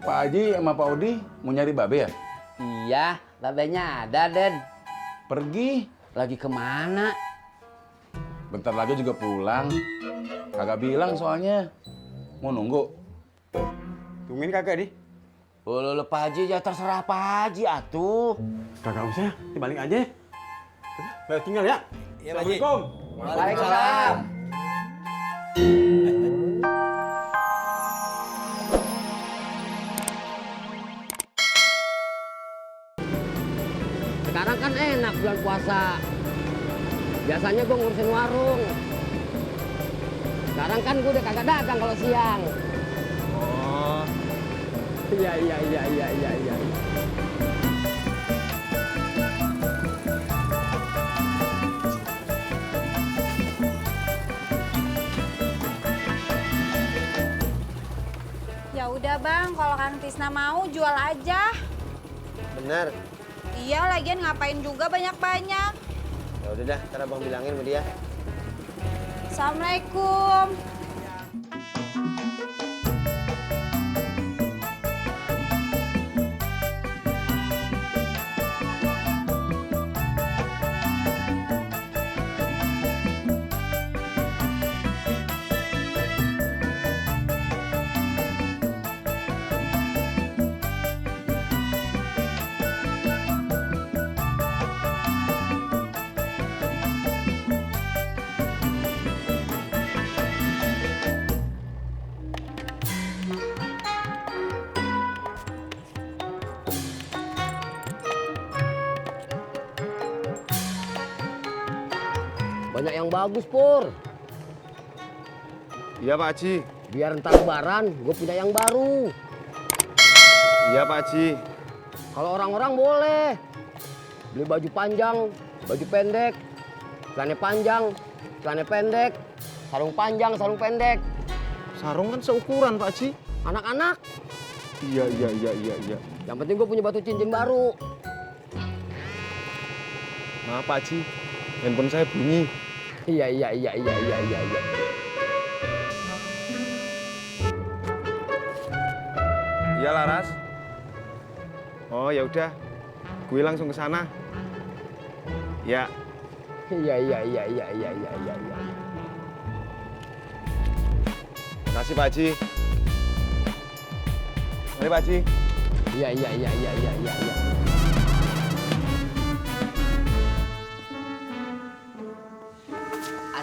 Pak Haji sama Pak Odi mau nyari babe ya? Iya, babenya ada, Den. Pergi. Lagi kemana? Bentar lagi juga pulang. Kagak bilang soalnya. Mau nunggu. Tungguin kagak, Di? Lu Pak Haji, ya terserah Pak Haji atuh. Kagak usah, dibalik aja. Udah tinggal ya. Iya, Pak Haji. Assalamualaikum. Waalaikumsalam. Sekarang kan enak bulan puasa. Biasanya gue ngurusin warung. Sekarang kan gue udah kagak dagang kalau siang. Oh, Iya. Ya udah Bang, kalau Kang Tisna mau jual aja. Bener. Iya, lagian ngapain juga banyak-banyak. Ya udah dah, ntar abang bilangin sama dia. Assalamualaikum. Banyak yang bagus, Pur. Iya Pak Haji. Biar ntar lebaran, gue punya yang baru. Iya Pak Haji. Kalau orang-orang boleh beli baju panjang, baju pendek, celana panjang, celana pendek, sarung panjang, sarung pendek. Sarung kan seukuran Pak Haji. Anak-anak, Iya. yang penting gue punya batu cincin baru. Maaf Pak Haji, handphone saya bunyi. Iya. Iya Laras. Oh ya udah, gue langsung ke sana. Ya. Iya. Makasih Pak Haji. Mari Pak Haji. Iya.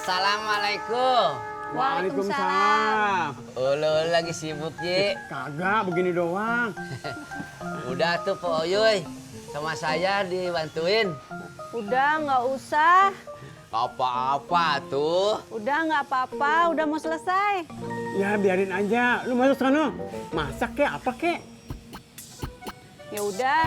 Assalamualaikum. Waalaikumsalam. Lu lagi sibuk, Ji? Kagak, begini doang. Udah tuh Pak Oyuy, sama saya dibantuin. Udah nggak usah, Apa-apa tuh. udah nggak apa-apa, udah mau selesai. Ya biarin aja. Lu masuk sana. Masak kek, apa kek? Ya udah,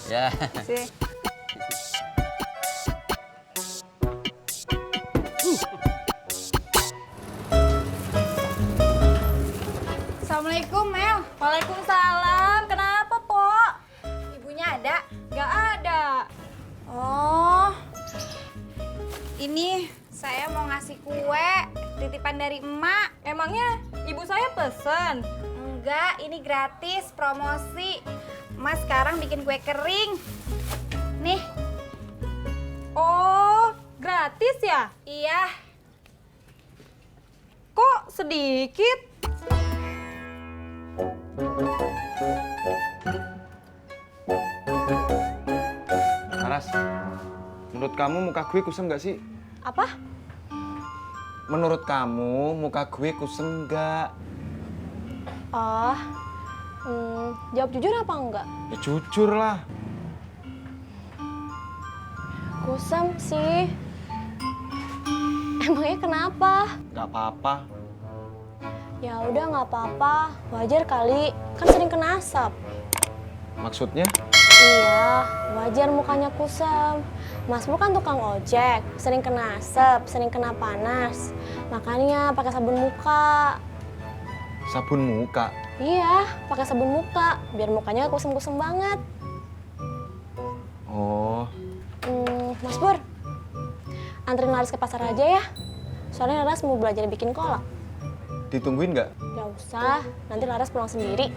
Ya. sih. Assalamualaikum, Mel. Waalaikumsalam. Kenapa, Pok? Ibunya ada? Nggak ada. Oh, ini saya mau ngasih kue titipan dari emak. Emangnya ibu saya pesen? Enggak, ini gratis, promosi. Mas sekarang bikin kue kering. Nih, Oh, gratis ya? iya. Kok sedikit? Laras, menurut kamu muka gue kusem nggak sih? Apa? Menurut kamu muka gue kusem nggak? Oh, jawab jujur apa enggak? Ya jujur lah. Kusam sih. Emangnya kenapa? Nggak apa-apa. Ya udah nggak apa-apa, wajar kali. Kan sering kena asap. Maksudnya? Iya, wajar mukanya kusam. Mas Pur kan tukang ojek, sering kena asap, sering kena panas. Makanya pakai sabun muka. Sabun muka. Iya, pakai sabun muka, biar mukanya nggak kusem-kusem banget. Oh, Mas Pur, anterin Laras ke pasar aja ya. Soalnya Laras mau belajar bikin kolak. Ditungguin nggak? Gak usah, nanti Laras pulang sendiri.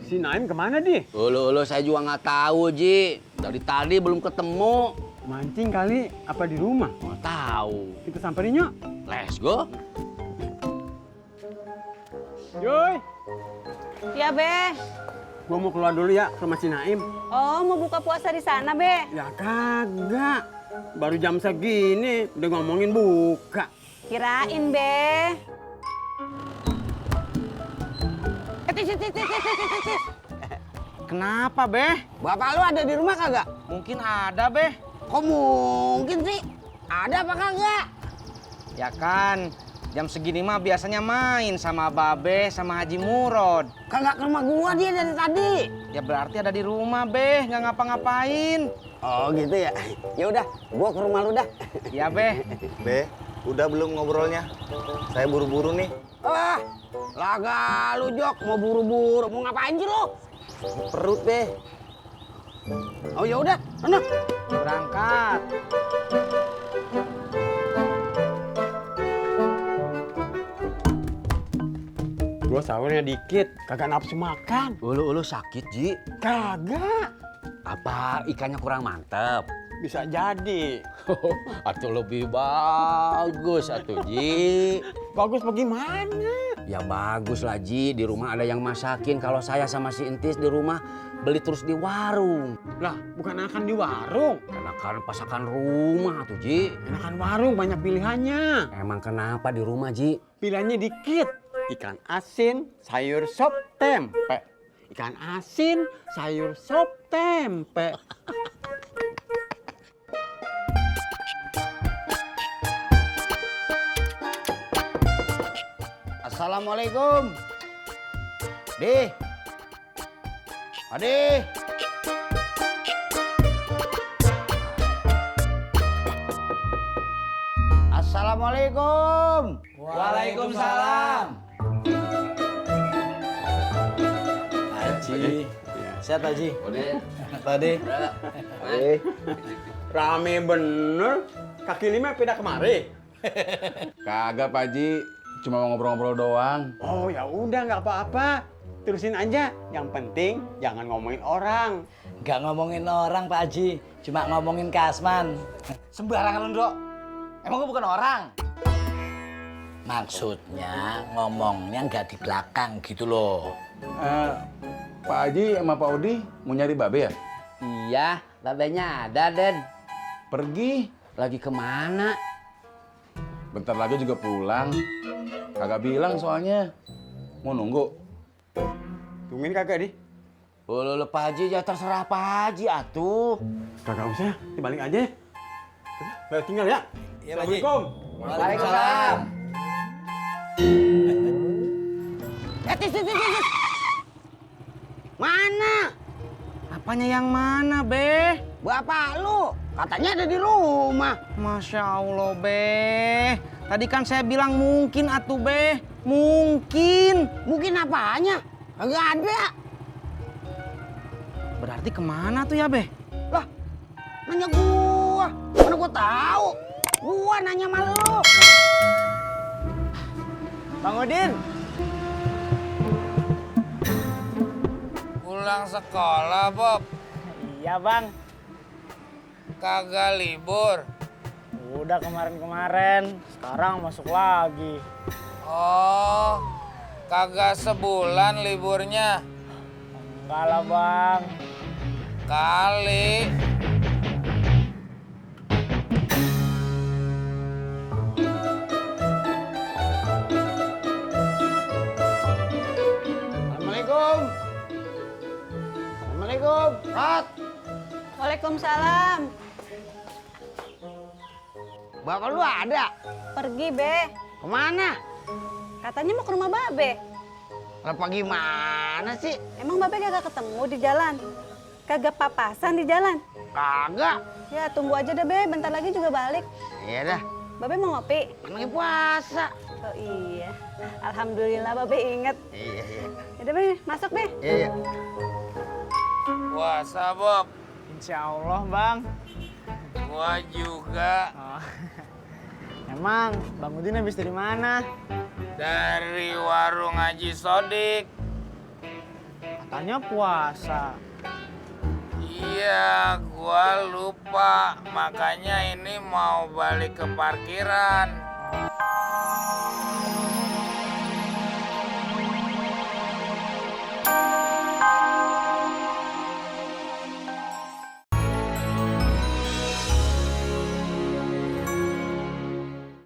Si Naim kemana, Di? Ulu, saya juga nggak tahu, Ji. Dari tadi belum ketemu. Mancing kali, apa di rumah? Nggak tahu. Kita samperin yuk. Let's go. Yoi, Ya, Be. gua mau keluar dulu ya ke rumah si Naim. Oh, mau buka puasa di sana, Be. Ya kagak. Baru jam segini udah ngomongin buka. Kirain, Be. Kenapa, Beh? Bapak lu ada di rumah kagak? Mungkin ada, Beh. Kok mungkin sih? Ada apa kagak? Ya kan, jam segini mah biasanya main sama Babe sama Haji Murod. Kagak ke rumah gua dia dari tadi. Ya berarti ada di rumah, Beh, nggak ngapa-ngapain. Oh gitu ya. Ya udah, gua ke rumah lu dah. Ya, Beh. Be, udah belum ngobrolnya? Saya buru-buru nih. Wah, laga lu Jok, mau buru-buru, mau ngapain sih lu? Perut, Be. Oh ya udah, sana. Berangkat. Gua sahurnya dikit, kagak nafsu makan. Ulu sakit, Ji. Kagak. Apa ikannya kurang mantep? Bisa jadi. Atau lebih bagus atuh, Ji. Bagus bagaimana? Ya bagus lah, Ji. Di rumah ada yang masakin. Kalau saya sama si Entis di rumah beli terus di warung. Lah, bukan akan di warung. Enakan pasakan rumah tuh, Ji. Enakan warung banyak pilihannya. Emang kenapa di rumah, Ji? Pilihannya dikit. Ikan asin, sayur sop, tempe. Ikan asin, sayur sop, tempe. Assalamualaikum. Di. Adi. Assalamualaikum. Waalaikumsalam. Haji. Sehat, Haji? Tadi. Rame bener. Kaki lima pindah kemari. Kagak, Pak Haji. Cuma mau ngobrol-ngobrol doang. Oh ya udah nggak apa-apa. Terusin aja. Yang penting jangan ngomongin orang. Nggak ngomongin orang, Pak Haji. Cuma ngomongin Kasman. Sembarangan lu, Ndro. Emang gua bukan orang? Maksudnya ngomongnya nggak di belakang gitu loh. Pak Haji sama Pak Odi mau nyari Babe ya? Iya, babenya ada, Den. Pergi. Lagi kemana? Bentar lagi juga pulang. Kagak bilang soalnya. Mau nunggu. Tungguin kagak, Di? Ulu Pak Haji, ya terserah Pak Haji atuh. Kagak usah, dibalik aja. Baik tinggal ya. Iya, Pak Haji. Assalamualaikum. Waalaikumsalam. Tis. Mana? Apanya yang mana, Beh? Bapak lu, katanya ada di rumah. Masya Allah, Beh. Tadi kan saya bilang mungkin atuh, Beh. Mungkin. Mungkin apanya? Kagak ada. Berarti kemana tuh ya, Beh? Lah, nanya gua. Mana gua tahu? Gua nanya sama lu. Bang Udin. Pulang sekolah, Bob. Iya, Bang. Kagak libur. Udah kemarin-kemarin. Sekarang masuk lagi. Oh, kagak sebulan liburnya. Enggak lah, Bang. Kali. Assalamualaikum. Assalamualaikum. Rat. Waalaikumsalam. Bapak lu ada? Pergi, Be. Kemana? Katanya mau ke rumah Babe. Apa gimana sih? Emang Babe kagak ketemu di jalan? Kagak papasan di jalan? Kagak. Ya, tunggu aja deh, Be. Bentar lagi juga balik. Iya dah. Babe mau ngopi? Kan lagi puasa. Oh iya. Alhamdulillah Babe inget. Iya. Yaudah, Be. Masuk, Be. Iya. Puasa, Bob. Insya Allah, Bang. Gua juga. Emang Bang Udin habis dari mana? Dari warung Haji Sodik. Katanya puasa. Iya, gua lupa. Makanya ini mau balik ke parkiran.